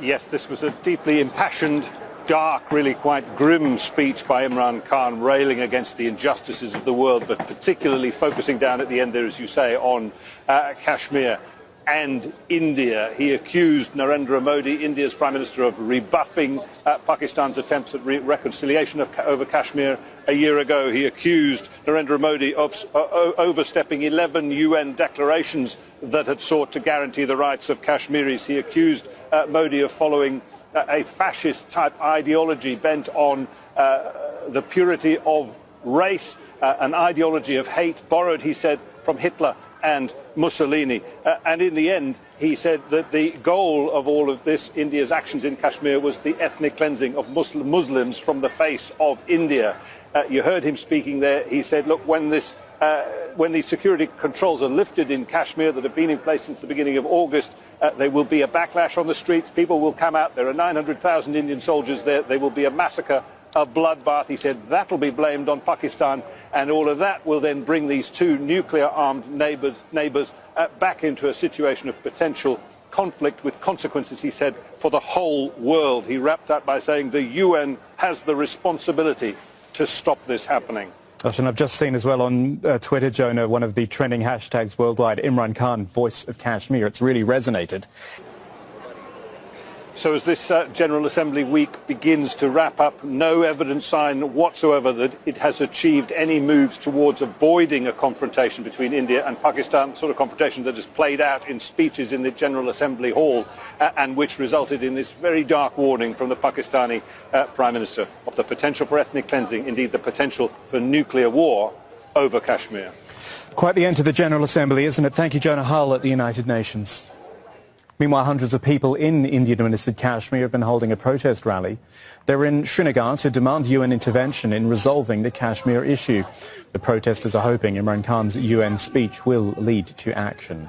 Yes, this was a deeply impassioned, dark, really quite grim speech by Imran Khan, railing against the injustices of the world, but particularly focusing down at the end there, as you say, on Kashmir and India. He accused Narendra Modi, India's Prime Minister, of rebuffing Pakistan's attempts at reconciliation over Kashmir a year ago. He accused Narendra Modi of overstepping 11 UN declarations that had sought to guarantee the rights of Kashmiris. He accused Modi of following a fascist-type ideology bent on the purity of race, an ideology of hate, borrowed, he said, from Hitler and Mussolini. And in the end, he said that the goal of all of this, India's actions in Kashmir, was the ethnic cleansing of Muslims from the face of India. You heard him speaking there. He said, look, when these security controls are lifted in Kashmir that have been in place since the beginning of August, there will be a backlash on the streets. People will come out. There are 900,000 Indian soldiers there. There will be a massacre, a bloodbath. He said that'll be blamed on Pakistan, and all of that will then bring these two nuclear-armed neighbours back into a situation of potential conflict with consequences, he said, for the whole world. He wrapped up by saying the UN has the responsibility to stop this happening. Gosh, and I've just seen as well on Twitter, Jonah, one of the trending hashtags worldwide, Imran Khan, voice of Kashmir. It's really resonated. So as this General Assembly week begins to wrap up, no evident sign whatsoever that it has achieved any moves towards avoiding a confrontation between India and Pakistan, sort of confrontation that has played out in speeches in the General Assembly hall and which resulted in this very dark warning from the Pakistani Prime Minister of the potential for ethnic cleansing, indeed the potential for nuclear war over Kashmir. Quite the end to the General Assembly, isn't it? Thank you, Jonah Hull at the United Nations. Meanwhile, hundreds of people in Indian-administered Kashmir have been holding a protest rally. They're in Srinagar to demand UN intervention in resolving the Kashmir issue. The protesters are hoping Imran Khan's UN speech will lead to action.